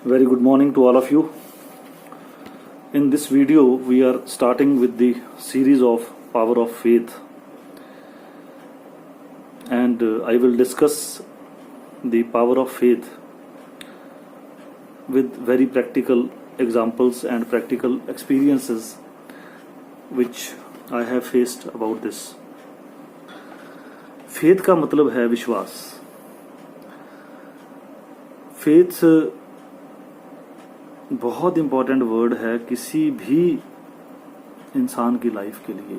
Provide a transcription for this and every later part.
Very good morning to all of you. In this video, we are starting with the series of Power of Faith, and I will discuss the power of faith with very practical examples and practical experiences which I have faced about this. Faith का मतलब है विश्वास. Faith बहुत important word है किसी भी इंसान की लाइफ के लिए.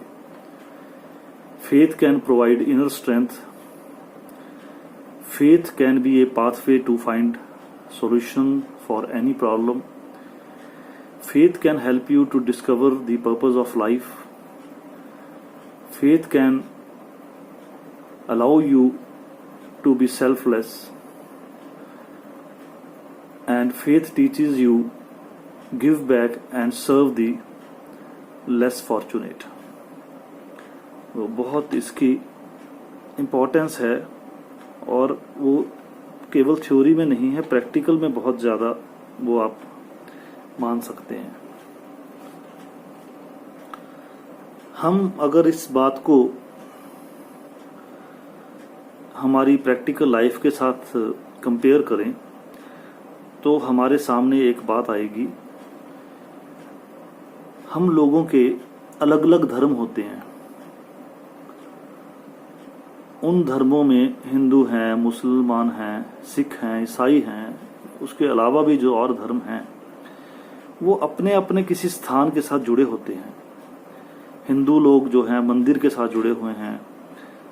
Faith can provide inner strength. Faith can be a pathway to find solution for any problem. Faith can help you to discover the purpose of life. Faith can allow you to be selfless. And faith teaches you give back and serve the less fortunate. वो बहुत इसकी importance है और वो केवल theory में नहीं है, प्रैक्टिकल में बहुत ज़्यादा वो आप मान सकते हैं. हम अगर इस बात को हमारी प्रैक्टिकल लाइफ के साथ कंपेयर करें तो हमारे सामने एक बात आएगी. हम लोगों के अलग अलग धर्म होते हैं. उन धर्मों में हिंदू हैं, मुसलमान हैं, सिख हैं, ईसाई हैं, उसके अलावा भी जो और धर्म हैं वो अपने अपने किसी स्थान के साथ जुड़े होते हैं. हिंदू लोग जो हैं मंदिर के साथ जुड़े हुए हैं,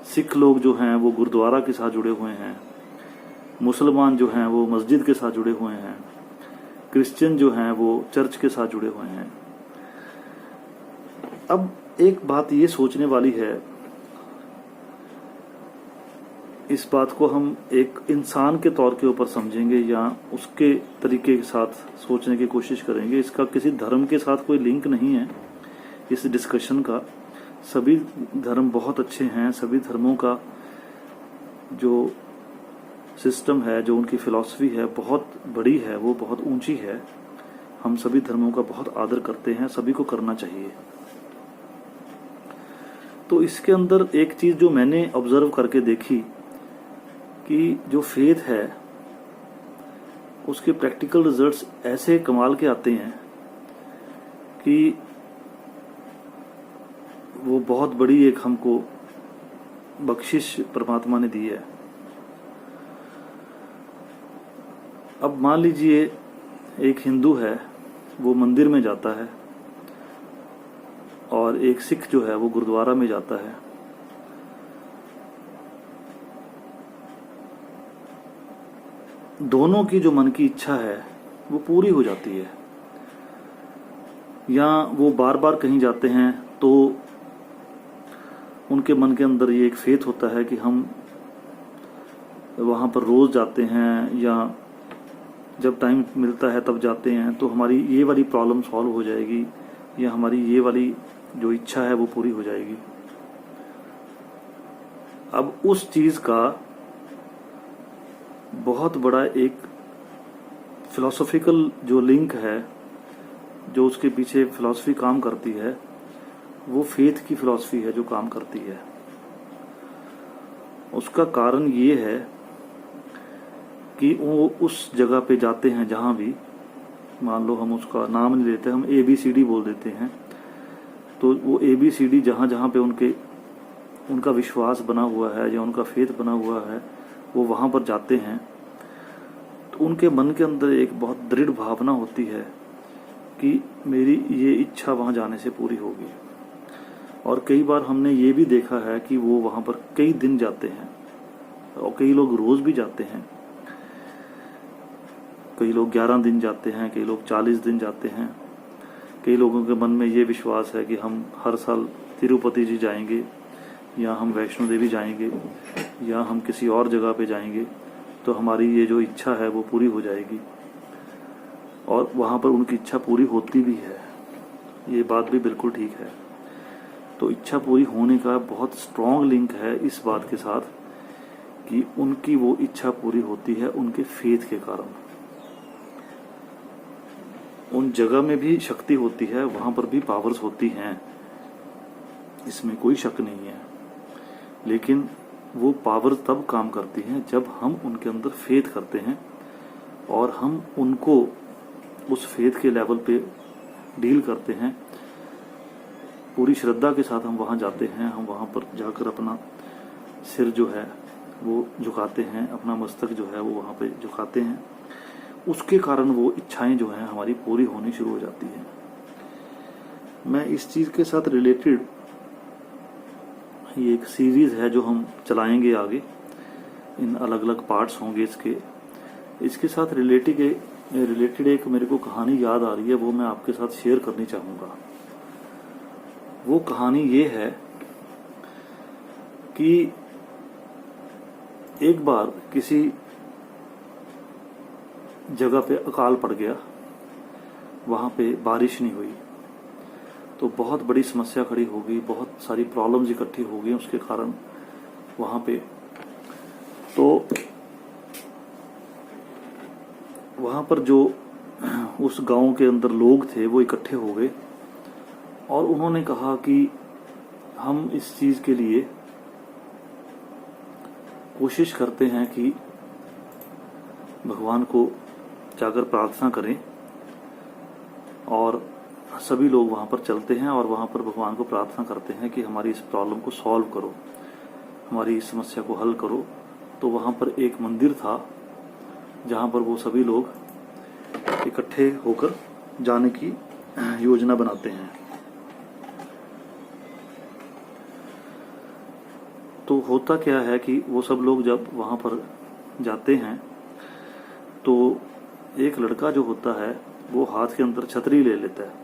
सिख लोग जो हैं वो गुरुद्वारा के साथ जुड़े हुए हैं, मुसलमान जो हैं वो मस्जिद के साथ जुड़े हुए हैं, क्रिश्चियन जो हैं वो चर्च के साथ जुड़े हुए हैं. अब एक बात ये सोचने वाली है, इस बात को हम एक इंसान के तौर के ऊपर समझेंगे या उसके तरीके के साथ सोचने की कोशिश करेंगे. इसका किसी धर्म के साथ कोई लिंक नहीं है इस डिस्कशन का. सभी धर्म बहुत अच्छे हैं. सभी धर्मों का जो सिस्टम है, जो उनकी फिलॉसफी है, बहुत बड़ी है, वो बहुत ऊंची है. हम सभी धर्मों का बहुत आदर करते हैं, सभी को करना चाहिए. तो इसके अंदर एक चीज जो मैंने ऑब्जर्व करके देखी कि जो फेथ है उसके प्रैक्टिकल रिजल्ट्स ऐसे कमाल के आते हैं कि वो बहुत बड़ी एक हमको बख्शिश परमात्मा ने दी है. अब मान लीजिए एक हिंदू है, वो मंदिर में जाता है और एक सिख जो है वो गुरुद्वारा में जाता है. दोनों की जो मन की इच्छा है वो पूरी हो जाती है. या वो बार बार कहीं जाते हैं तो उनके मन के अंदर ये एक फेथ होता है कि हम वहाँ पर रोज जाते हैं या जब टाइम मिलता है तब जाते हैं तो हमारी ये वाली प्रॉब्लम सॉल्व हो जाएगी या हमारी ये वाली जो इच्छा है वो पूरी हो जाएगी. अब उस चीज का बहुत बड़ा एक फिलोसॉफिकल जो लिंक है, जो उसके पीछे फिलॉसफी काम करती है, वो फेथ की फिलॉसफी है जो काम करती है. उसका कारण ये है कि वो उस जगह पे जाते हैं जहां भी, मान लो हम उसका नाम नहीं लेते, हम ABCD बोल देते हैं, तो वो ABCD जहां जहां पे उनका विश्वास बना हुआ है या उनका फेथ बना हुआ है वो वहां पर जाते हैं तो उनके मन के अंदर एक बहुत दृढ़ भावना होती है कि मेरी ये इच्छा वहां जाने से पूरी होगी. और कई बार हमने ये भी देखा है कि वो वहां पर कई दिन जाते हैं और कई लोग रोज भी जाते हैं. कई लोग 11 दिन जाते हैं, कई लोग 40 दिन जाते हैं. कई लोगों के मन में ये विश्वास है कि हम हर साल तिरुपति जी जाएंगे या हम वैष्णो देवी जाएंगे या हम किसी और जगह पे जाएंगे तो हमारी ये जो इच्छा है वो पूरी हो जाएगी. और वहाँ पर उनकी इच्छा पूरी होती भी है. ये बात भी बिल्कुल ठीक है. तो इच्छा पूरी होने का बहुत स्ट्रॉन्ग लिंक है इस बात के साथ कि उनकी वो इच्छा पूरी होती है उनके फेथ के कारण. उन जगह में भी शक्ति होती है, वहां पर भी पावर्स होती हैं, इसमें कोई शक नहीं है। लेकिन वो पावर तब काम करती हैं जब हम उनके अंदर फेथ करते हैं और हम उनको उस फेथ के लेवल पे डील करते हैं। पूरी श्रद्धा के साथ हम वहाँ जाते हैं, हम वहाँ पर जाकर अपना सिर जो है वो झुकाते हैं, अपना मस्तक जो है वो वहाँ पे झुकाते हैं। उसके कारण वो इच्छाएं जो हैं हमारी पूरी होनी शुरू हो जाती हैं। मैं इस चीज़ के साथ रिलेटेड ये एक सीरीज़ है जो हम चलाएंगे आगे, इन अलग अलग पार्ट्स होंगे इसके साथ रिलेटेड एक मेरे को कहानी याद आ रही है, वो मैं आपके साथ शेयर करनी चाहूँगा। वो कहानी ये है कि एक बार किसी जगह पे अकाल पड़ गया, वहाँ पे बारिश नहीं हुई, तो बहुत बड़ी समस्या खड़ी हो गई, बहुत सारी प्रॉब्लम्स इकट्ठी हो गई उसके कारण वहाँ पे। तो वहाँ पर जो उस गांव के अंदर लोग थे वो इकट्ठे हो गए और उन्होंने कहा कि हम इस चीज़ के लिए कोशिश करते हैं कि भगवान को जाकर प्रार्थना करें। और सभी लोग वहाँ पर चलते हैं और वहाँ पर भगवान को प्रार्थना करते हैं कि हमारी इस प्रॉब्लम को सॉल्व करो, हमारी इस समस्या को हल करो। तो वहाँ पर एक मंदिर था जहाँ पर वो सभी लोग इकट्ठे होकर जाने की योजना बनाते हैं। तो होता क्या है कि वो सब लोग जब वहाँ पर जाते हैं तो एक लड़का जो होता है वो हाथ के अंदर छतरी ले लेता है।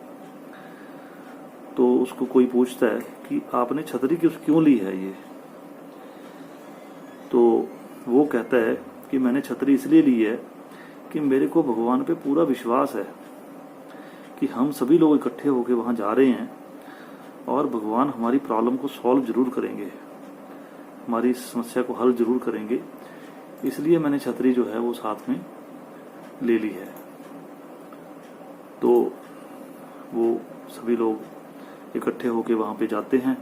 तो उसको कोई पूछता है कि आपने छतरी क्यों ली है ये? तो वो कहता है कि मैंने छतरी इसलिए ली है कि मेरे को भगवान पे पूरा विश्वास है कि हम सभी लोग इकट्ठे होकर वहाँ जा रहे हैं और भगवान हमारी प्रॉब्लम को सॉल्व जरूर करेंगे, हमारी समस्या को हल जरूर करेंगे, इसलिए मैंने छतरी जो है वो साथ में ले ली है। तो वो सभी लोग इकट्ठे होकर वहाँ पे जाते हैं।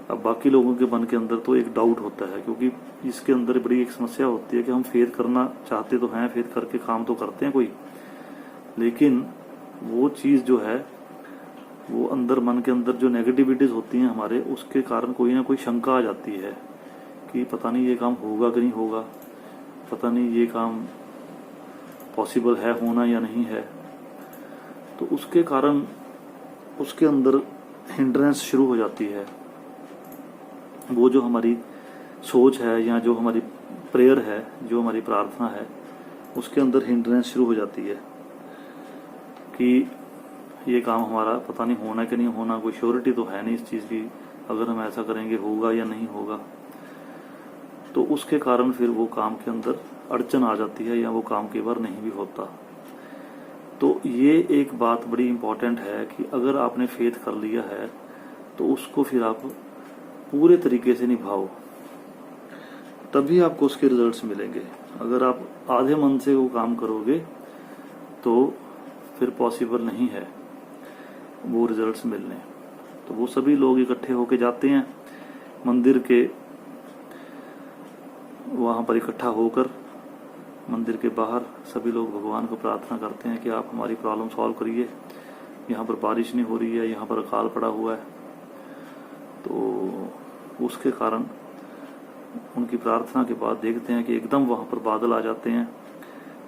अब बाकी लोगों के मन के अंदर तो एक डाउट होता है, क्योंकि इसके अंदर बड़ी एक समस्या होती है कि हम फेथ करना चाहते तो हैं, फेथ करके काम तो करते हैं कोई, लेकिन वो चीज़ जो है वो अंदर मन के अंदर जो नेगेटिविटीज होती हैं हमारे, उसके कारण कोई ना कोई शंका आ जाती है कि पता नहीं ये काम होगा कि नहीं होगा, पता नहीं ये काम पॉसिबल है होना या नहीं है। तो उसके कारण उसके अंदर हिंड्रेंस शुरू हो जाती है। वो जो हमारी सोच है या जो हमारी प्रेयर है, जो हमारी प्रार्थना है, उसके अंदर हिंड्रेंस शुरू हो जाती है कि ये काम हमारा पता नहीं होना कि नहीं होना, कोई श्योरिटी तो है नहीं इस चीज़ की, अगर हम ऐसा करेंगे होगा या नहीं होगा। तो उसके कारण फिर वो काम के अंदर अड़चन आ जाती है या वो काम कई बार नहीं भी होता। तो ये एक बात बड़ी इम्पॉर्टेंट है कि अगर आपने फेथ कर लिया है तो उसको फिर आप पूरे तरीके से निभाओ, तभी आपको उसके रिजल्ट्स मिलेंगे। अगर आप आधे मन से वो काम करोगे तो फिर पॉसिबल नहीं है वो रिजल्ट्स मिलने। तो वो सभी लोग इकट्ठे होके जाते हैं मंदिर के, वहाँ पर इकट्ठा होकर मंदिर के बाहर सभी लोग भगवान को प्रार्थना करते हैं कि आप हमारी प्रॉब्लम सॉल्व करिए, यहाँ पर बारिश नहीं हो रही है, यहाँ पर अकाल पड़ा हुआ है। तो उसके कारण उनकी प्रार्थना के बाद देखते हैं कि एकदम वहाँ पर बादल आ जाते हैं।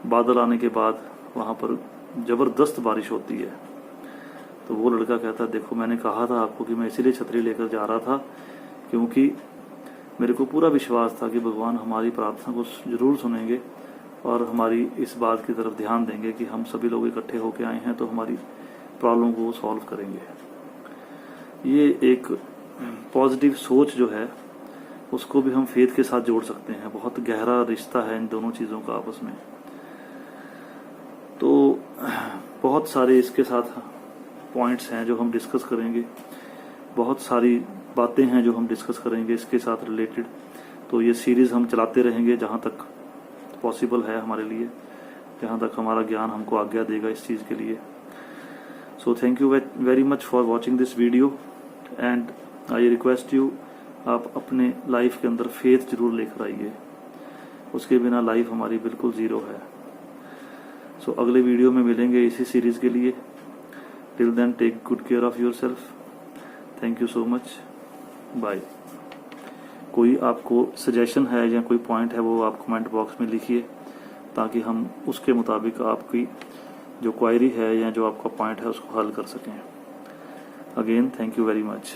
बादल आने के बाद वहाँ पर ज़बरदस्त बारिश होती है। तो वो लड़का कहता है, देखो मैंने कहा था आपको कि मैं इसीलिए छतरी लेकर जा रहा था, क्योंकि मेरे को पूरा विश्वास था कि भगवान हमारी प्रार्थना को जरूर सुनेंगे और हमारी इस बात की तरफ ध्यान देंगे कि हम सभी लोग इकट्ठे होकर आए हैं तो हमारी प्रॉब्लम को सॉल्व करेंगे। ये एक पॉजिटिव सोच जो है उसको भी हम फेथ के साथ जोड़ सकते हैं। बहुत गहरा रिश्ता है इन दोनों चीज़ों का आपस में। तो बहुत सारे इसके साथ पॉइंट्स हैं जो हम डिस्कस करेंगे, बहुत सारी बातें हैं जो हम डिस्कस करेंगे इसके साथ रिलेटेड। तो ये सीरीज़ हम चलाते रहेंगे जहाँ तक पॉसिबल है हमारे लिए, जहाँ तक हमारा ज्ञान हमको आज्ञा देगा इस चीज़ के लिए। So thank you very much for watching this video and I request you, आप अपने लाइफ के अंदर फेथ जरूर लेकर आइए, उसके बिना लाइफ हमारी बिल्कुल ज़ीरो है। सो अगले वीडियो में मिलेंगे इसी सीरीज़ के लिए। Till then take good care of yourself. Thank you so much, bye. कोई आपको सजेशन है या कोई पॉइंट है वो आप कमेंट बॉक्स में लिखिए, ताकि हम उसके मुताबिक आपकी जो क्वायरी है या जो आपका पॉइंट है उसको हल कर सकें। Again thank you very much.